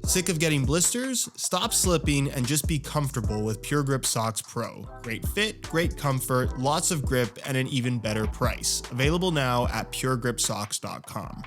Sick of getting blisters? Stop slipping and just be comfortable with Pure Grip Socks Pro. Great fit, great comfort, lots of grip, and an even better price. Available now at puregripsocks.com.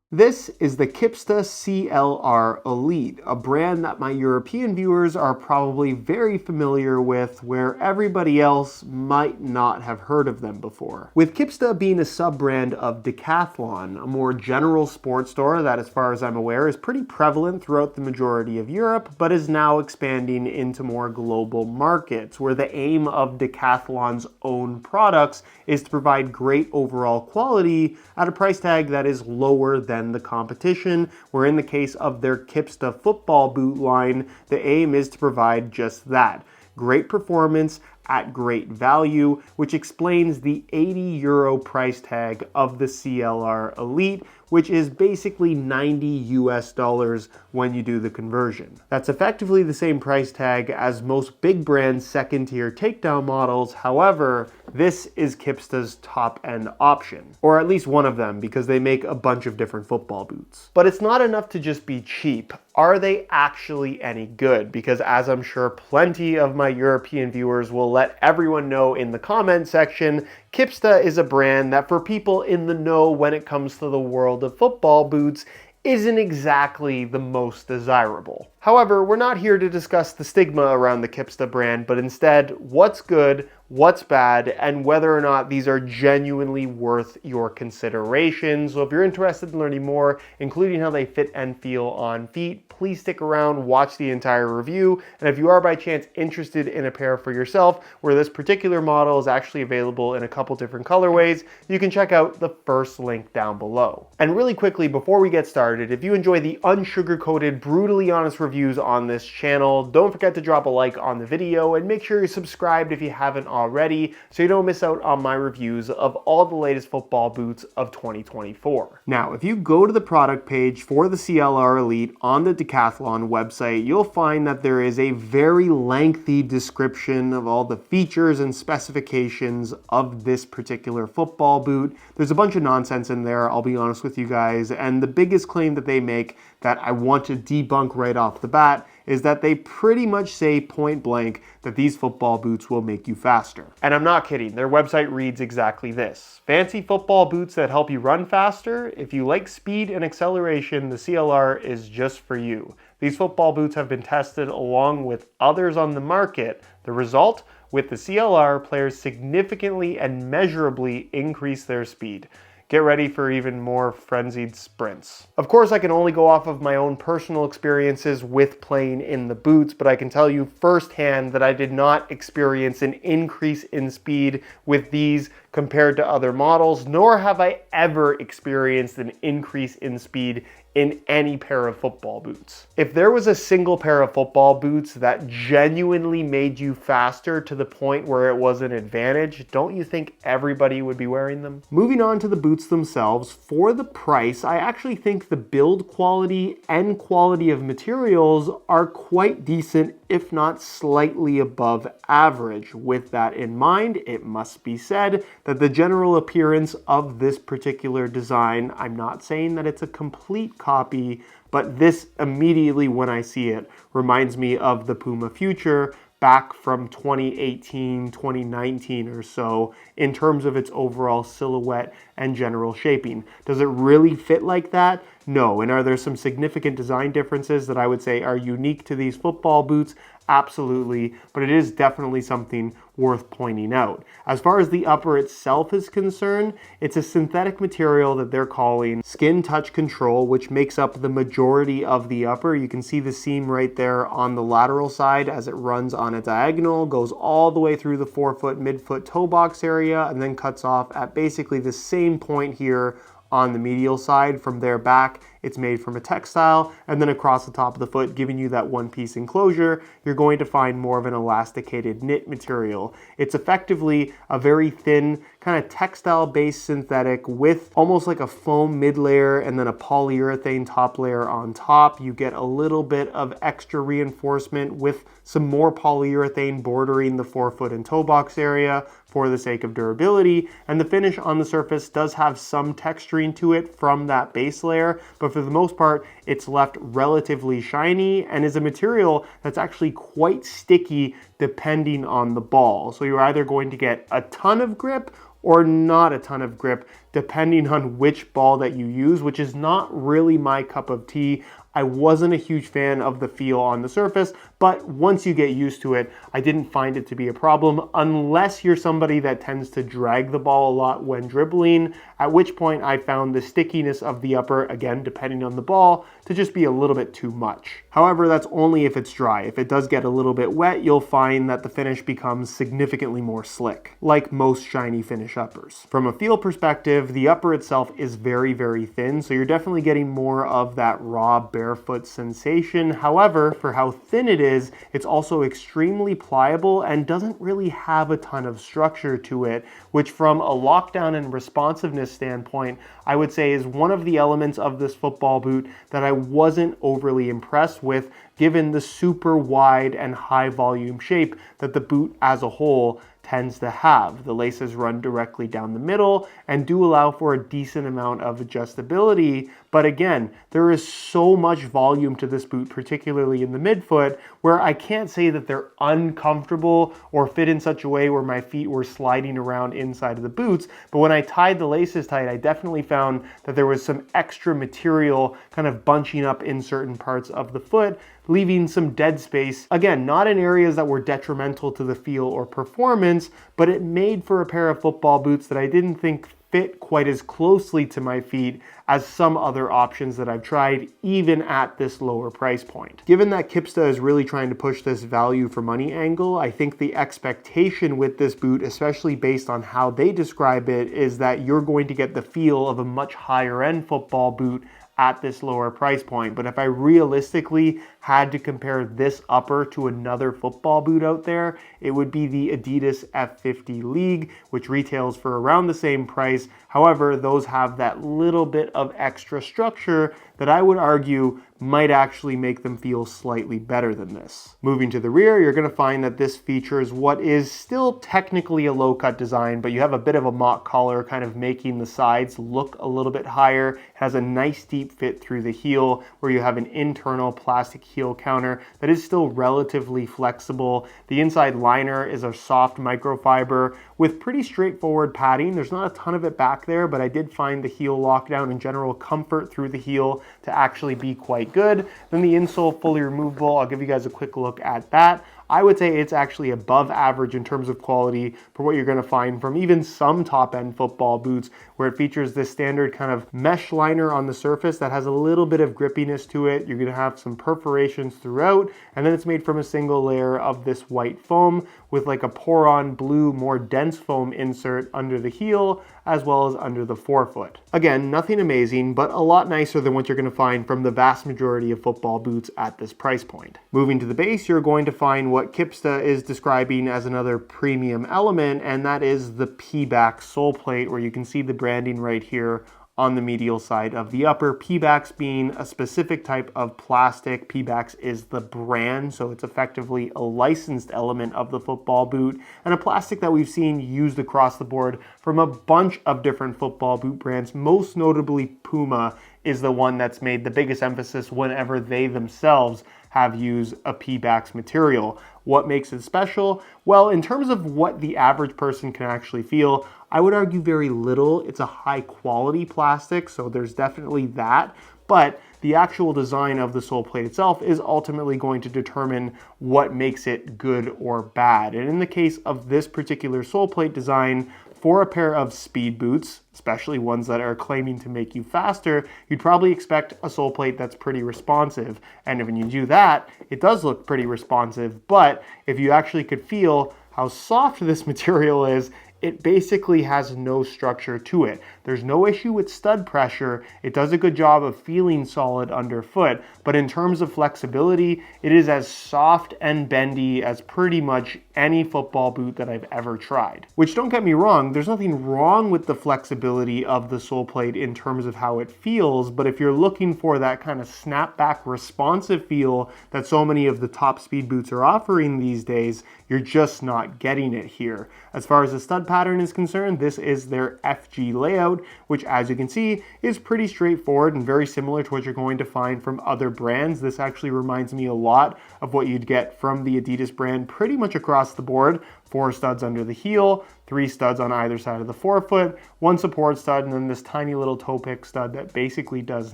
This is the Kipsta CLR.Elite, a brand that my European viewers are probably very familiar with, where everybody else might not have heard of them before. With Kipsta being a sub-brand of Decathlon, a more general sports store that, as far as I'm aware, is pretty prevalent throughout the majority of Europe, but is now expanding into more global markets, where the aim of Decathlon's own products is to provide great overall quality at a price tag that is lower than the competition, where in the case of their Kipsta football boot line, the aim is to provide just that. Great performance at great value, which explains the €80 price tag of the CLR.Elite, which is basically $90 when you do the conversion. That's effectively the same price tag as most big brand second-tier takedown models. However, this is Kipsta's top-end option, or at least one of them, because they make a bunch of different football boots. But it's not enough to just be cheap. Are they actually any good? Because as I'm sure plenty of my European viewers will let everyone know in the comment section, Kipsta is a brand that for people in the know when it comes to the world of football boots isn't exactly the most desirable. However, we're not here to discuss the stigma around the Kipsta brand, but instead what's good, what's bad, and whether or not these are genuinely worth your consideration. So if you're interested in learning more, including how they fit and feel on feet, please stick around, watch the entire review. And if you are by chance interested in a pair for yourself, where this particular model is actually available in a couple different colorways, you can check out the first link down below. And really quickly, before we get started, if you enjoy the unsugar-coated, brutally honest reviews on this channel, don't forget to drop a like on the video and make sure you're subscribed if you haven't already, so you don't miss out on my reviews of all the latest football boots of 2024. Now, if you go to the product page for the CLR.Elite on the Decathlon website, you'll find that there is a very lengthy description of all the features and specifications of this particular football boot. There's a bunch of nonsense in there, I'll be honest with you guys, and the biggest claim that they make that I want to debunk right off the bat is that they pretty much say point blank that these football boots will make you faster. And I'm not kidding, their website reads exactly this. Fancy football boots that help you run faster? If you like speed and acceleration, the CLR is just for you. These football boots have been tested along with others on the market. The result? With the CLR, players significantly and measurably increase their speed. Get ready for even more frenzied sprints. Of course, I can only go off of my own personal experiences with playing in the boots, but I can tell you firsthand that I did not experience an increase in speed with these compared to other models, nor have I ever experienced an increase in speed in any pair of football boots. If there was a single pair of football boots that genuinely made you faster to the point where it was an advantage, don't you think everybody would be wearing them? Moving on to the boots themselves, for the price, I actually think the build quality and quality of materials are quite decent, if not slightly above average. With that in mind, it must be said that the general appearance of this particular design, I'm not saying that it's a complete copy, but this immediately when I see it reminds me of the Puma Future back from 2018, 2019 or so in terms of its overall silhouette and general shaping. Does it really fit like that? No. And are there some significant design differences that I would say are unique to these football boots? Absolutely, but it is definitely something worth pointing out. As far as the upper itself is concerned, it's a synthetic material that they're calling Skin Touch Control, which makes up the majority of the upper. You can see the seam right there on the lateral side as it runs on a diagonal, goes all the way through the forefoot, midfoot toe box area, and then cuts off at basically the same point here on the medial side. From there back, it's made from a textile, and then across the top of the foot, giving you that one-piece enclosure, you're going to find more of an elasticated knit material. It's effectively a very thin, kind of textile-based synthetic with almost like a foam mid-layer and then a polyurethane top layer on top. You get a little bit of extra reinforcement with some more polyurethane bordering the forefoot and toe box area for the sake of durability, and the finish on the surface does have some texturing to it from that base layer, but but for the most part, it's left relatively shiny and is a material that's actually quite sticky depending on the ball. So you're either going to get a ton of grip or not a ton of grip, depending on which ball that you use, which is not really my cup of tea. I wasn't a huge fan of the feel on the surface, but once you get used to it, I didn't find it to be a problem unless you're somebody that tends to drag the ball a lot when dribbling, at which point I found the stickiness of the upper, again, depending on the ball, to just be a little bit too much. However, that's only if it's dry. If it does get a little bit wet, you'll find that the finish becomes significantly more slick, like most shiny finish uppers. From a feel perspective, the upper itself is very, very thin, so you're definitely getting more of that raw barefoot sensation. However, for how thin it is, it's also extremely pliable and doesn't really have a ton of structure to it, which from a lockdown and responsiveness standpoint, I would say is one of the elements of this football boot that I wasn't overly impressed with, given the super wide and high volume shape that the boot as a whole tends to have. The laces run directly down the middle and do allow for a decent amount of adjustability, but again, there is so much volume to this boot, particularly in the midfoot, where I can't say that they're uncomfortable or fit in such a way where my feet were sliding around inside of the boots, but when I tied the laces tight, I definitely found that there was some extra material kind of bunching up in certain parts of the foot, leaving some dead space. Again, not in areas that were detrimental to the feel or performance, but it made for a pair of football boots that I didn't think fit quite as closely to my feet as some other options that I've tried, even at this lower price point. Given that Kipsta is really trying to push this value for money angle, I think the expectation with this boot, especially based on how they describe it, is that you're going to get the feel of a much higher end football boot at this lower price point. But if I realistically had to compare this upper to another football boot out there, it would be the Adidas F50 League, which retails for around the same price. However, those have that little bit of extra structure that I would argue might actually make them feel slightly better than this. Moving to the rear, you're going to find that this features what is still technically a low-cut design, but you have a bit of a mock collar kind of making the sides look a little bit higher. It has a nice deep fit through the heel where you have an internal plastic heel counter that is still relatively flexible. The inside liner is a soft microfiber with pretty straightforward padding. There's not a ton of it back there, but I did find the heel lockdown and general comfort through the heel to actually be quite good. Then the insole fully removable. I'll give you guys a quick look at that. I would say it's actually above average in terms of quality for what you're going to find from even some top-end football boots, where it features this standard kind of mesh liner on the surface that has a little bit of grippiness to it. You're going to have some perforations throughout, and then it's made from a single layer of this white foam with like a pour-on blue, more dense foam insert under the heel as well as under the forefoot. Again, nothing amazing, but a lot nicer than what you're going to find from the vast majority of football boots at this price point. Moving to the base, you're going to find what Kipsta is describing as another premium element, and that is the P-back sole plate, where you can see the branding right here on the medial side of the upper. P-backs being a specific type of plastic. P-backs is the brand, so it's effectively a licensed element of the football boot, and a plastic that we've seen used across the board from a bunch of different football boot brands. Most notably, Puma is the one that's made the biggest emphasis whenever they themselves have used a P-backs material. What makes it special? Well, in terms of what the average person can actually feel, I would argue very little. It's a high quality plastic, so there's definitely that. But the actual design of the sole plate itself is ultimately going to determine what makes it good or bad. And in the case of this particular sole plate design, for a pair of speed boots, especially ones that are claiming to make you faster, you'd probably expect a sole plate that's pretty responsive. And when you do that, it does look pretty responsive. But if you actually could feel how soft this material is, it basically has no structure to it. There's no issue with stud pressure. It does a good job of feeling solid underfoot, but in terms of flexibility, it is as soft and bendy as pretty much any football boot that I've ever tried. Which, don't get me wrong, there's nothing wrong with the flexibility of the sole plate in terms of how it feels, but if you're looking for that kind of snapback responsive feel that so many of the top speed boots are offering these days, you're just not getting it here. As far as the stud stud pattern is concerned, this is their FG layout, which as you can see is pretty straightforward and very similar to what you're going to find from other brands. This actually reminds me a lot of what you'd get from the Adidas brand pretty much across the board. 4 studs under the heel, 3 studs on either side of the forefoot, 1 support stud, and then this tiny little toe pick stud that basically does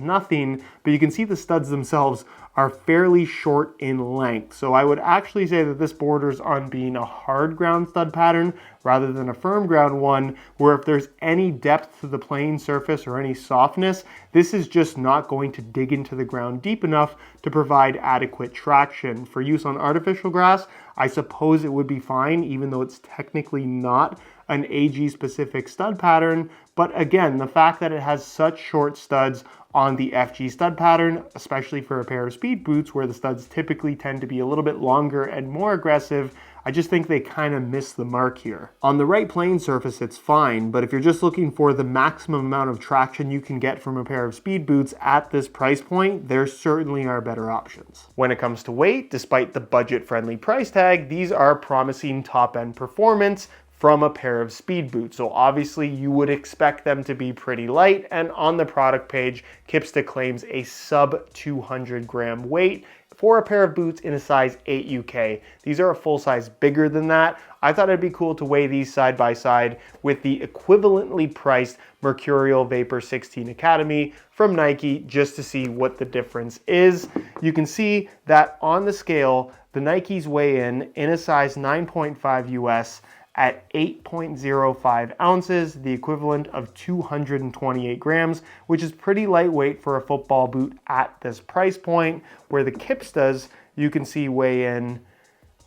nothing. But you can see the studs themselves are fairly short in length. So I would actually say that this borders on being a hard ground stud pattern rather than a firm ground one, where if there's any depth to the playing surface or any softness, this is just not going to dig into the ground deep enough to provide adequate traction. For use on artificial grass, I suppose it would be fine, even though it's technically not an AG specific stud pattern. But again, the fact that it has such short studs on the FG stud pattern, especially for a pair of speed boots where the studs typically tend to be a little bit longer and more aggressive, I just think they kind of miss the mark here. On the right playing surface, it's fine, but if you're just looking for the maximum amount of traction you can get from a pair of speed boots at this price point, there certainly are better options. When it comes to weight, despite the budget-friendly price tag, these are promising top-end performance from a pair of speed boots. So obviously you would expect them to be pretty light, and on the product page, Kipsta claims a sub 200 gram weight for a pair of boots in a size 8 UK. These are a full size bigger than that. I thought it'd be cool to weigh these side by side with the equivalently priced Mercurial Vapor 16 Academy from Nike, just to see what the difference is. You can see that on the scale, the Nikes weigh in a size 9.5 US at 8.05 ounces, the equivalent of 228 grams, which is pretty lightweight for a football boot at this price point, where the Kipstas, you can see, weigh in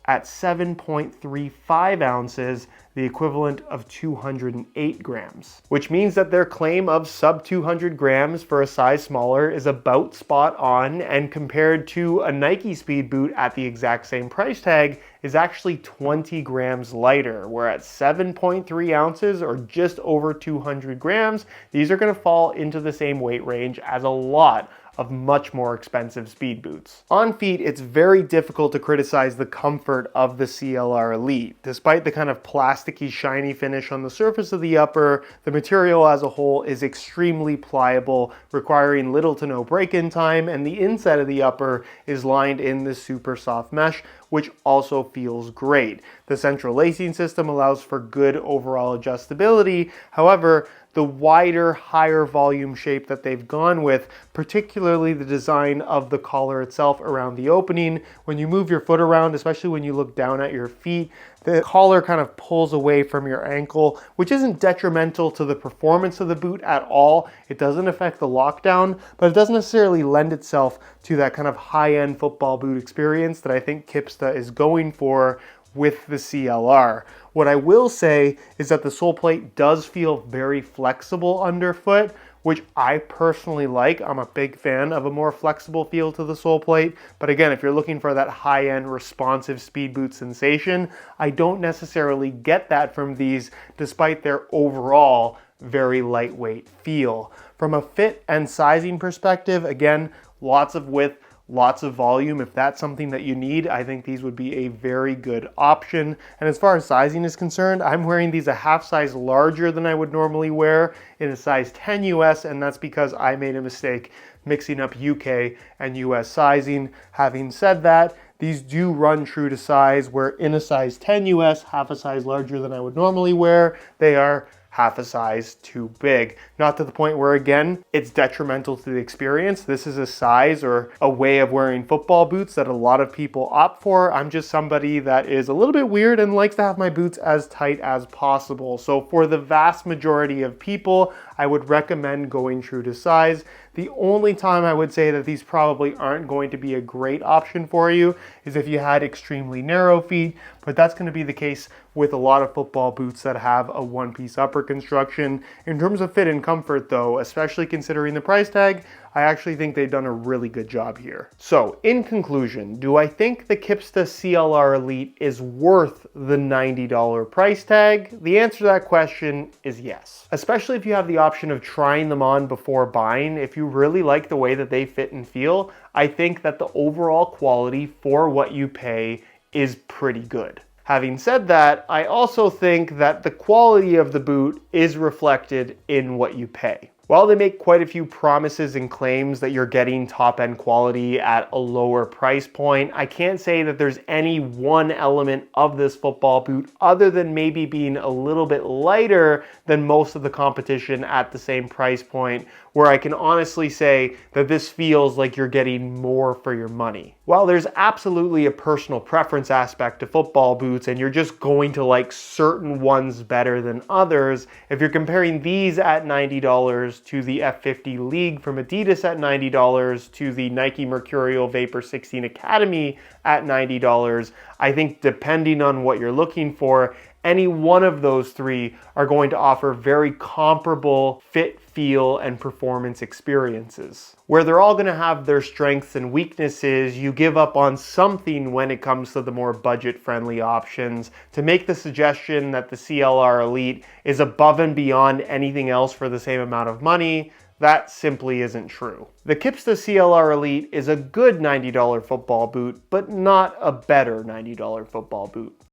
at 7.35 ounces, the equivalent of 208 grams, which means that their claim of sub 200 grams for a size smaller is about spot on, and compared to a Nike speed boot at the exact same price tag is actually 20 grams lighter, where at 7.3 ounces or just over 200 grams, these are going to fall into the same weight range as a lot of much more expensive speed boots. On feet, it's very difficult to criticize the comfort of the CLR.Elite. Despite the kind of plasticky, shiny finish on the surface of the upper, the material as a whole is extremely pliable, requiring little to no break-in time, and the inside of the upper is lined in this super soft mesh, which also feels great. The central lacing system allows for good overall adjustability. However, the wider, higher volume shape that they've gone with, particularly the design of the collar itself around the opening, when you move your foot around, especially when you look down at your feet, the collar kind of pulls away from your ankle, which isn't detrimental to the performance of the boot at all. It doesn't affect the lockdown, but it doesn't necessarily lend itself to that kind of high-end football boot experience that I think Kipsta is going for with the CLR. What I will say is that the sole plate does feel very flexible underfoot, which I personally like. I'm a big fan of a more flexible feel to the sole plate. But again, if you're looking for that high-end responsive speed boot sensation, I don't necessarily get that from these, despite their overall very lightweight feel. From a fit and sizing perspective, again, lots of width, lots of volume. If that's something that you need, I think these would be a very good option. And as far as sizing is concerned, I'm wearing these a half size larger than I would normally wear, in a size 10 US, and that's because I made a mistake mixing up UK and US sizing. Having said that, these do run true to size, where in a size 10 US, half a size larger than I would normally wear, they are half a size too big. Not to the point where, again, it's detrimental to the experience. This is a size or a way of wearing football boots that a lot of people opt for. I'm just somebody that is a little bit weird and likes to have my boots as tight as possible. So for the vast majority of people, I would recommend going true to size. The only time I would say that these probably aren't going to be a great option for you is if you had extremely narrow feet, but that's going to be the case with a lot of football boots that have a one-piece upper construction. In terms of fit and comfort though, especially considering the price tag, I actually think they've done a really good job here. So in conclusion, do I think the Kipsta CLR.Elite is worth the $90 price tag? The answer to that question is yes. Especially if you have the option of trying them on before buying. If you really like the way that they fit and feel, I think that the overall quality for what you pay is pretty good. Having said that, I also think that the quality of the boot is reflected in what you pay. While they make quite a few promises and claims that you're getting top-end quality at a lower price point, I can't say that there's any one element of this football boot other than maybe being a little bit lighter than most of the competition at the same price point, where I can honestly say that this feels like you're getting more for your money. While there's absolutely a personal preference aspect to football boots and you're just going to like certain ones better than others, if you're comparing these at $90 to the F50 League from Adidas at $90 to the Nike Mercurial Vapor 16 Academy at $90, I think depending on what you're looking for, any one of those three are going to offer very comparable fit, feel, and performance experiences. Where they're all going to have their strengths and weaknesses, you give up on something when it comes to the more budget-friendly options. To make the suggestion that the CLR.Elite is above and beyond anything else for the same amount of money, that simply isn't true. The Kipsta CLR.Elite is a good $90 football boot, but not a better $90 football boot.